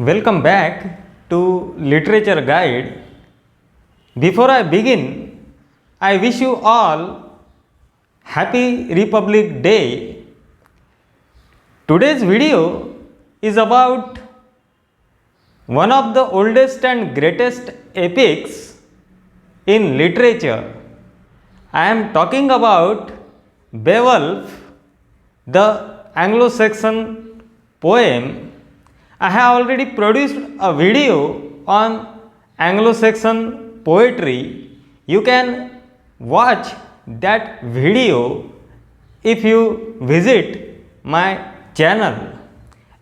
Welcome back to Literature Guide. Before I begin, I wish you all Happy Republic Day. Today's video is about one of the oldest and greatest epics in literature. I am talking about Beowulf, the Anglo-Saxon poem. I have already produced a video on Anglo-Saxon poetry. You can watch that video if you visit my channel.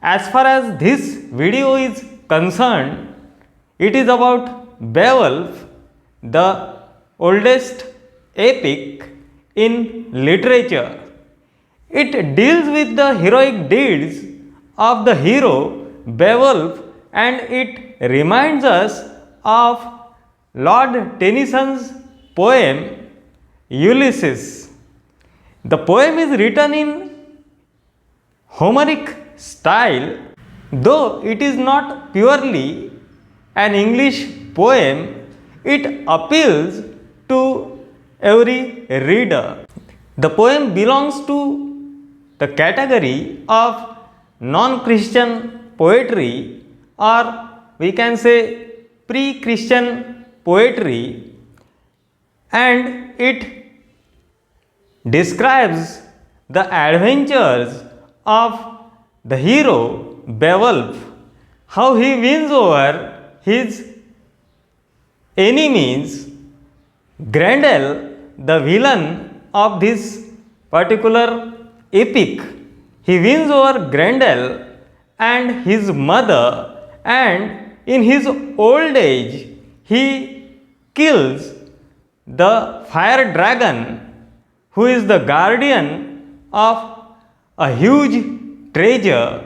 As far as this video is concerned, it is about Beowulf, the oldest epic in literature. It deals with the heroic deeds of the hero Beowulf, and it reminds us of Lord Tennyson's poem Ulysses. The poem is written in Homeric style, though it is not purely an English poem. It appeals to every reader. The poem belongs to the category of non-Christian poetry, or we can say pre-Christian poetry, and it describes the adventures of the hero Beowulf, how he wins over his enemies. Grendel, the villain of this particular epic, he wins over Grendel and his mother, and in his old age he kills the fire dragon, who is the guardian of a huge treasure.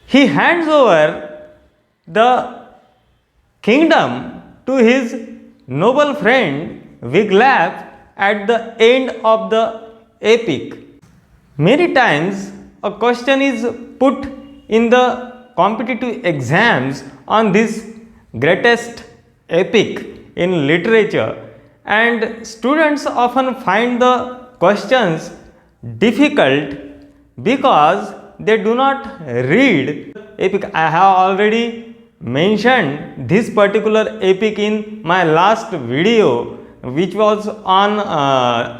He hands over the kingdom to his noble friend Wiglaf at the end of the epic. Many times a question is put in the competitive exams on this greatest epic in literature, and students often find the questions difficult because they do not read epic. I have already mentioned this particular epic in my last video, which was on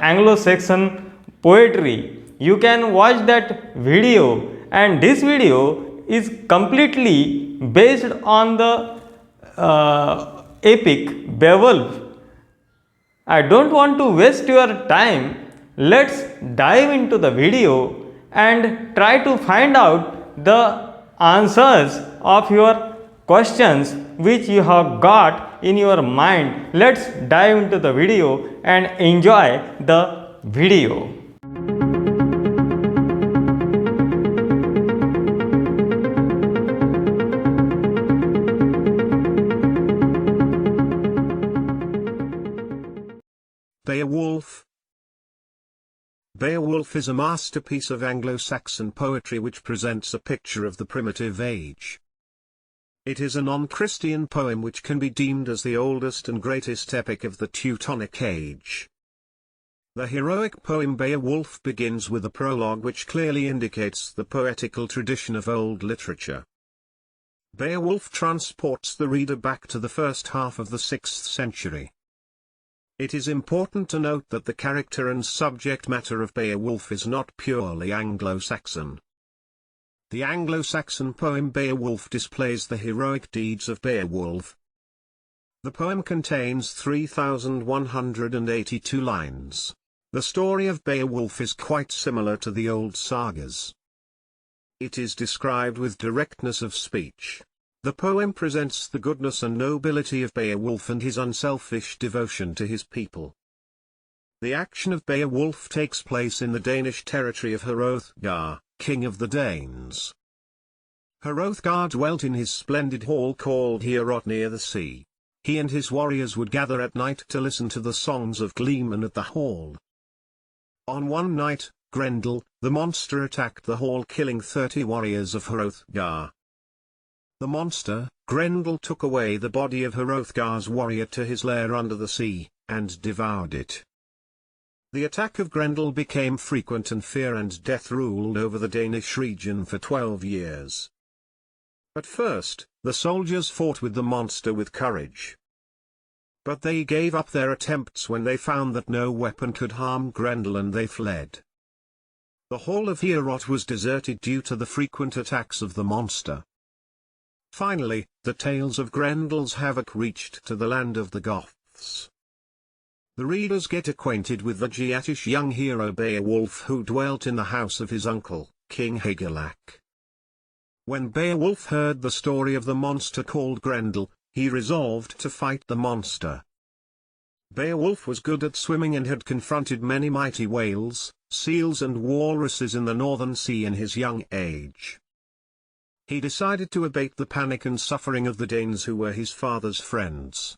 Anglo-Saxon poetry. You can watch that video, and this video is completely based on the epic Beowulf. I don't want to waste your time. Let's dive into the video and try to find out the answers of your questions which you have got in your mind. Let's dive into the video and enjoy the video. Beowulf. Beowulf is a masterpiece of Anglo-Saxon poetry which presents a picture of the primitive age. It is a non-Christian poem which can be deemed as the oldest and greatest epic of the Teutonic age. The heroic poem Beowulf begins with a prologue which clearly indicates the poetical tradition of old literature. Beowulf transports the reader back to the first half of the 6th century. It is important to note that the character and subject matter of Beowulf is not purely Anglo-Saxon. The Anglo-Saxon poem Beowulf displays the heroic deeds of Beowulf. The poem contains 3,182 lines. The story of Beowulf is quite similar to the old sagas. It is described with directness of speech. The poem presents the goodness and nobility of Beowulf and his unselfish devotion to his people. The action of Beowulf takes place in the Danish territory of Hrothgar, king of the Danes. Hrothgar dwelt in his splendid hall called Heorot near the sea. He and his warriors would gather at night to listen to the songs of gleemen at the hall. On one night, Grendel, the monster, attacked the hall, killing 30 warriors of Hrothgar. The monster, Grendel, took away the body of Hrothgar's warrior to his lair under the sea, and devoured it. The attack of Grendel became frequent, and fear and death ruled over the Danish region for 12 years. At first, the soldiers fought with the monster with courage. But they gave up their attempts when they found that no weapon could harm Grendel, and they fled. The hall of Heorot was deserted due to the frequent attacks of the monster. Finally, the tales of Grendel's havoc reached to the land of the Goths. The readers get acquainted with the Geatish young hero Beowulf, who dwelt in the house of his uncle, King Hrothgar. When Beowulf heard the story of the monster called Grendel, he resolved to fight the monster. Beowulf was good at swimming and had confronted many mighty whales, seals and walruses in the northern sea in his young age. He decided to abate the panic and suffering of the Danes, who were his father's friends.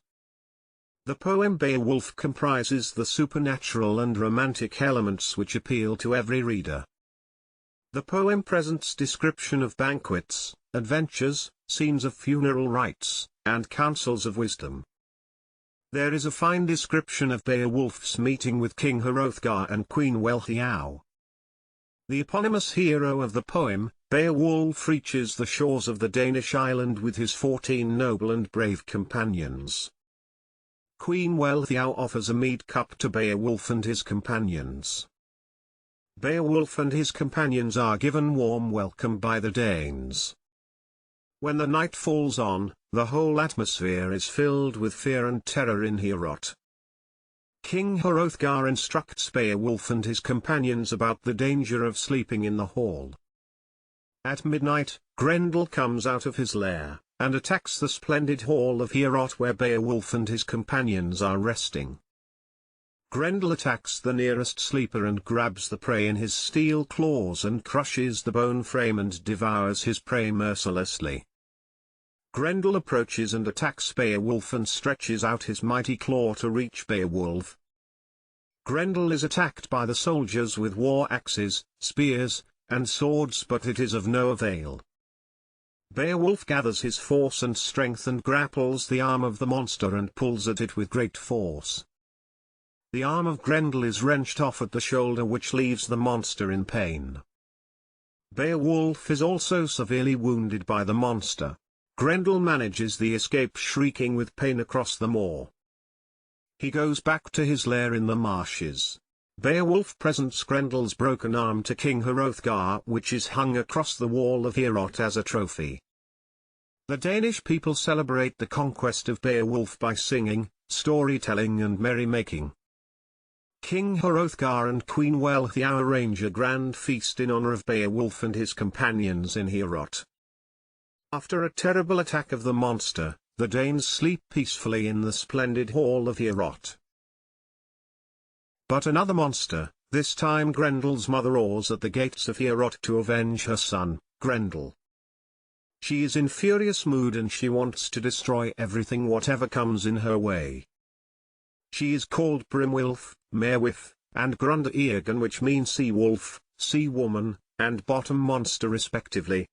The poem Beowulf comprises the supernatural and romantic elements which appeal to every reader. The poem presents description of banquets, adventures, scenes of funeral rites, and counsels of wisdom. There is a fine description of Beowulf's meeting with King Hrothgar and Queen Wiglaf. The eponymous hero of the poem, Beowulf, reaches the shores of the Danish island with his 14 noble and brave companions. Queen Wiglaf offers a mead cup to Beowulf and his companions. Beowulf and his companions are given warm welcome by the Danes. When the night falls on, the whole atmosphere is filled with fear and terror in Heorot. King Hrothgar instructs Beowulf and his companions about the danger of sleeping in the hall. At midnight, Grendel comes out of his lair, and attacks the splendid hall of Heorot where Beowulf and his companions are resting. Grendel attacks the nearest sleeper and grabs the prey in his steel claws and crushes the bone frame and devours his prey mercilessly. Grendel approaches and attacks Beowulf and stretches out his mighty claw to reach Beowulf. Grendel is attacked by the soldiers with war axes, spears, and swords, but it is of no avail. Beowulf gathers his force and strength and grapples the arm of the monster and pulls at it with great force. The arm of Grendel is wrenched off at the shoulder, which leaves the monster in pain. Beowulf is also severely wounded by the monster. Grendel manages the escape, shrieking with pain across the moor. He goes back to his lair in the marshes. Beowulf presents Grendel's broken arm to King Hrothgar, which is hung across the wall of Heorot as a trophy. The Danish people celebrate the conquest of Beowulf by singing, storytelling and merrymaking. King Hrothgar and Queen Wiglaf arrange a grand feast in honor of Beowulf and his companions in Heorot. After a terrible attack of the monster, the Danes sleep peacefully in the splendid hall of Heorot. But another monster, this time Grendel's mother, roars at the gates of Heorot to avenge her son, Grendel. She is in furious mood and she wants to destroy everything whatever comes in her way. She is called Brimwilf, Merewif, and Grundeirgen, which means sea wolf, sea woman, and bottom monster respectively.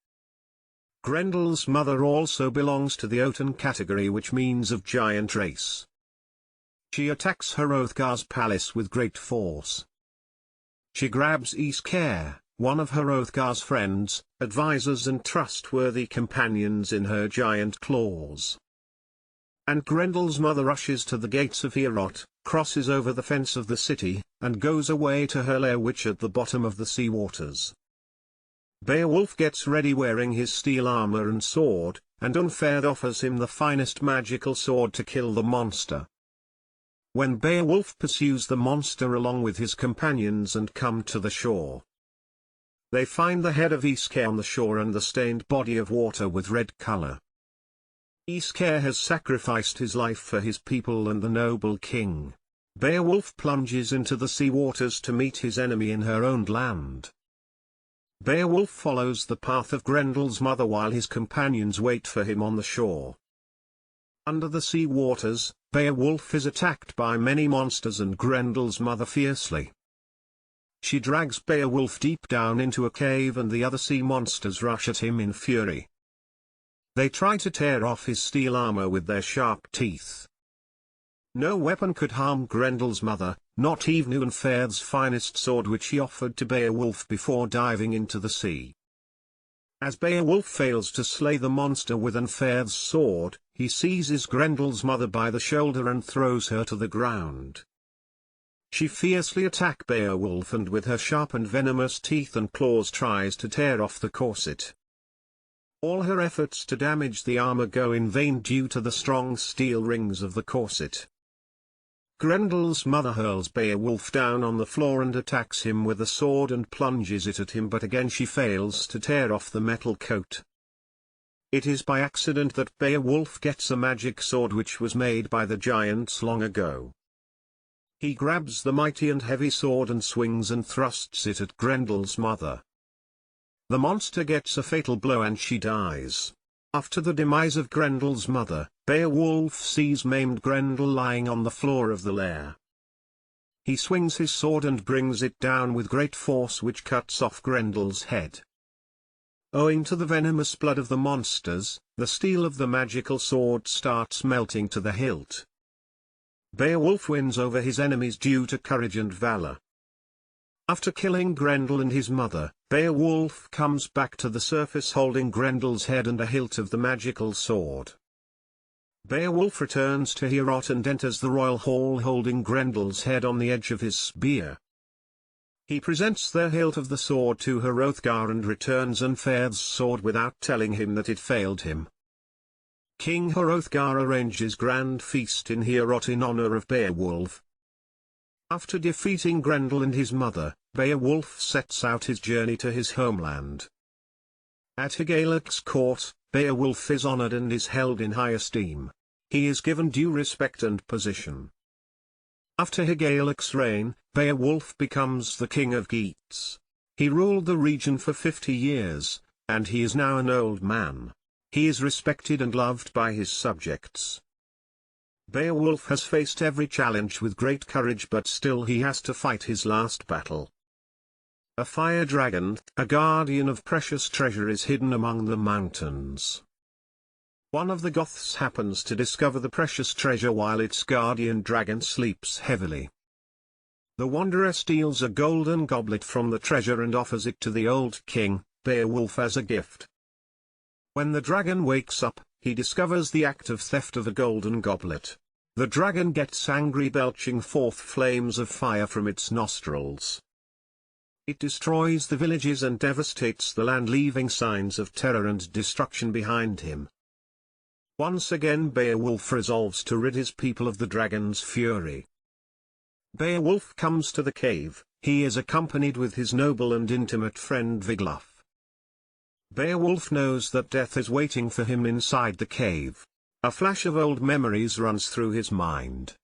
Grendel's mother also belongs to the Jotun category, which means of giant race. She attacks Hrothgar's palace with great force. She grabs Aeschere, one of Hrothgar's friends, advisors and trustworthy companions, in her giant claws. And Grendel's mother rushes to the gates of Heorot, crosses over the fence of the city, and goes away to her lair, which at the bottom of the sea waters. Beowulf gets ready wearing his steel armor and sword, and Unfair offers him the finest magical sword to kill the monster. When Beowulf pursues the monster along with his companions and come to the shore, they find the head of Aeschere on the shore and the stained body of water with red color. Aeschere has sacrificed his life for his people and the noble king. Beowulf plunges into the sea waters to meet his enemy in her own land. Beowulf follows the path of Grendel's mother while his companions wait for him on the shore. Under the sea waters, Beowulf is attacked by many monsters and Grendel's mother fiercely. She drags Beowulf deep down into a cave and the other sea monsters rush at him in fury. They try to tear off his steel armor with their sharp teeth. No weapon could harm Grendel's mother, not even Unferth's finest sword which he offered to Beowulf before diving into the sea. As Beowulf fails to slay the monster with Unferth's sword, he seizes Grendel's mother by the shoulder and throws her to the ground. She fiercely attacks Beowulf and with her sharp and venomous teeth and claws tries to tear off the corset. All her efforts to damage the armor go in vain due to the strong steel rings of the corset. Grendel's mother hurls Beowulf down on the floor and attacks him with a sword and plunges it at him, but again she fails to tear off the metal coat. It is by accident that Beowulf gets a magic sword which was made by the giants long ago. He grabs the mighty and heavy sword and swings and thrusts it at Grendel's mother. The monster gets a fatal blow and she dies. After the demise of Grendel's mother, Beowulf sees maimed Grendel lying on the floor of the lair. He swings his sword and brings it down with great force, which cuts off Grendel's head. Owing to the venomous blood of the monsters, the steel of the magical sword starts melting to the hilt. Beowulf wins over his enemies due to courage and valor. After killing Grendel and his mother, Beowulf comes back to the surface holding Grendel's head and a hilt of the magical sword. Beowulf returns to Heorot and enters the royal hall holding Grendel's head on the edge of his spear. He presents the hilt of the sword to Hrothgar and returns Unferth's sword without telling him that it failed him. King Hrothgar arranges grand feast in Heorot in honor of Beowulf. After defeating Grendel and his mother, Beowulf sets out his journey to his homeland. At Hygelaic's court, Beowulf is honored and is held in high esteem. He is given due respect and position. After Hygelaic's reign, Beowulf becomes the king of Geats. He ruled the region for 50 years, and he is now an old man. He is respected and loved by his subjects. Beowulf has faced every challenge with great courage, but still he has to fight his last battle. A fire dragon, a guardian of precious treasure, is hidden among the mountains. One of the Goths happens to discover the precious treasure while its guardian dragon sleeps heavily. The wanderer steals a golden goblet from the treasure and offers it to the old king, Beowulf, as a gift. When the dragon wakes up, he discovers the act of theft of a golden goblet. The dragon gets angry, belching forth flames of fire from its nostrils. It destroys the villages and devastates the land, leaving signs of terror and destruction behind him. Once again Beowulf resolves to rid his people of the dragon's fury. Beowulf comes to the cave. He is accompanied with his noble and intimate friend Wiglaf. Beowulf knows that death is waiting for him inside the cave. A flash of old memories runs through his mind.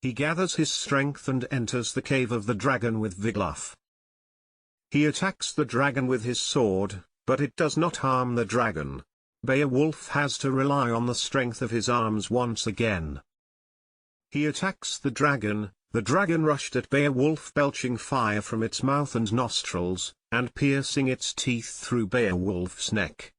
He gathers his strength and enters the cave of the dragon with Wiglaf. He attacks the dragon with his sword, but it does not harm the dragon. Beowulf has to rely on the strength of his arms once again. He attacks the dragon rushed at Beowulf, belching fire from its mouth and nostrils, and piercing its teeth through Beowulf's neck.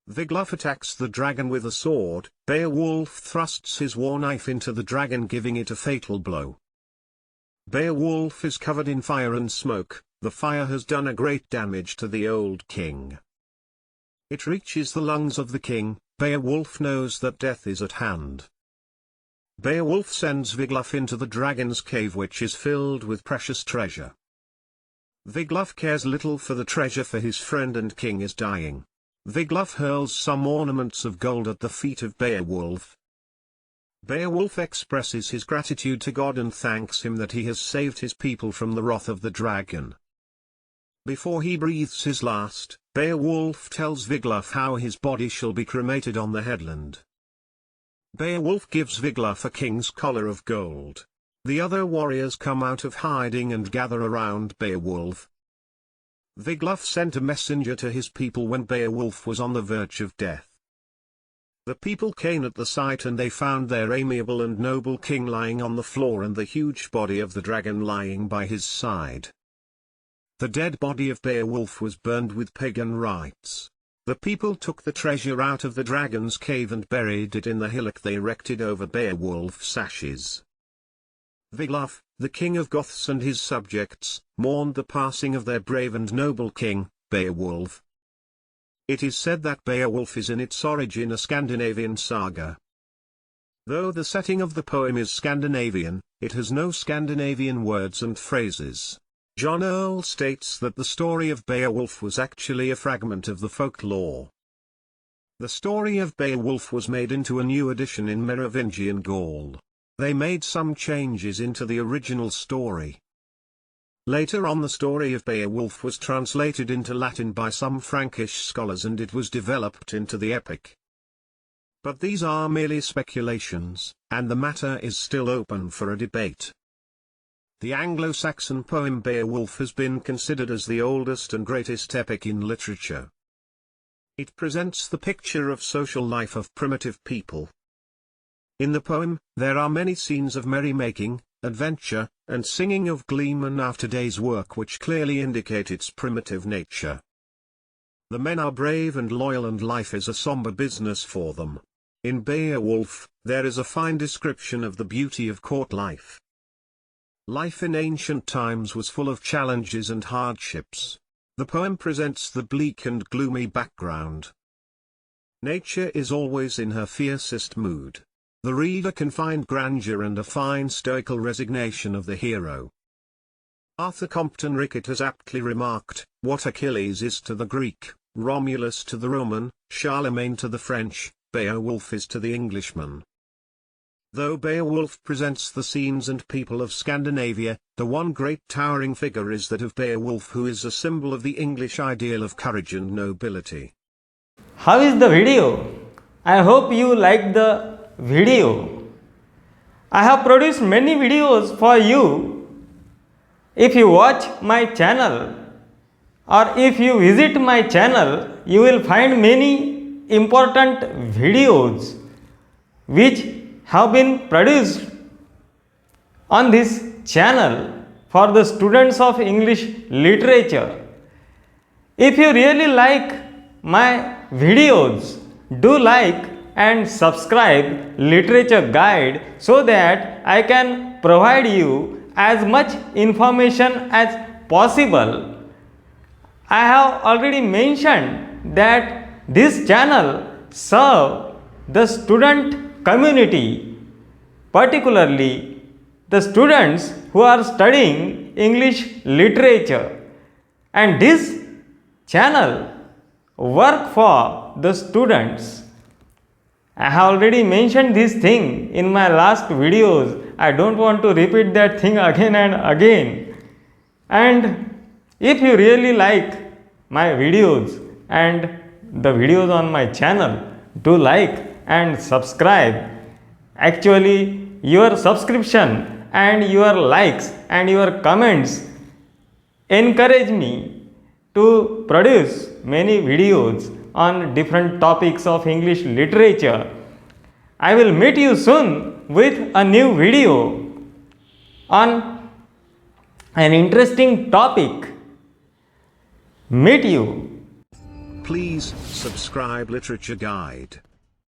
Wiglaf attacks the dragon with a sword. Beowulf thrusts his war knife into the dragon, giving it a fatal blow. Beowulf is covered in fire and smoke. The fire has done a great damage to the old king. It reaches the lungs of the king. Beowulf knows that death is at hand. Beowulf sends Wiglaf into the dragon's cave, which is filled with precious treasure. Wiglaf cares little for the treasure, for his friend and king is dying. Wiglaf hurls some ornaments of gold at the feet of Beowulf. Beowulf expresses his gratitude to God and thanks him that he has saved his people from the wrath of the dragon. Before he breathes his last, Beowulf tells Wiglaf how his body shall be cremated on the headland. Beowulf gives Wiglaf a king's collar of gold. The other warriors come out of hiding and gather around Beowulf. Wiglaf sent a messenger to his people when Beowulf was on the verge of death. The people came at the sight, and they found their amiable and noble king lying on the floor and the huge body of the dragon lying by his side. The dead body of Beowulf was burned with pagan rites. The people took the treasure out of the dragon's cave and buried it in the hillock they erected over Beowulf's ashes. Wiglaf, the king of Goths and his subjects, mourned the passing of their brave and noble king, Beowulf. It is said that Beowulf is in its origin a Scandinavian saga. Though the setting of the poem is Scandinavian, it has no Scandinavian words and phrases. John Earle states that the story of Beowulf was actually a fragment of the folklore. The story of Beowulf was made into a new edition in Merovingian Gaul. They made some changes into the original story. Later on, the story of Beowulf was translated into Latin by some Frankish scholars and it was developed into the epic. But these are merely speculations, and the matter is still open for a debate. The Anglo-Saxon poem Beowulf has been considered as the oldest and greatest epic in literature. It presents the picture of social life of primitive people. In the poem, there are many scenes of merrymaking, adventure, and singing of gleemen after day's work which clearly indicate its primitive nature. The men are brave and loyal and life is a somber business for them. In Beowulf, there is a fine description of the beauty of court life. Life in ancient times was full of challenges and hardships. The poem presents the bleak and gloomy background. Nature is always in her fiercest mood. The reader can find grandeur and a fine stoical resignation of the hero. Arthur Compton Rickett has aptly remarked, "What Achilles is to the Greek, Romulus to the Roman, Charlemagne to the French, Beowulf is to the Englishman." Though Beowulf presents the scenes and people of Scandinavia, the one great towering figure is that of Beowulf, who is a symbol of the English ideal of courage and nobility. How is the video? I hope you liked the video. I have produced many videos for you. If you watch my channel or if you visit my channel, you will find many important videos which have been produced on this channel for the students of English literature. If you really like my videos, do like and subscribe Literature Guide so that I can provide you as much information as possible. I have already mentioned that this channel serves the student community, particularly the students who are studying English literature, and this channel work for the students. I have already mentioned this thing in my last videos. I don't want to repeat that thing again and again. And if you really like my videos and the videos on my channel, do like and subscribe. Actually, your subscription and your likes and your comments encourage me to produce many videos on different topics of English literature. I will meet you soon with a new video on an interesting topic. Meet you. Please subscribe Literature Guide.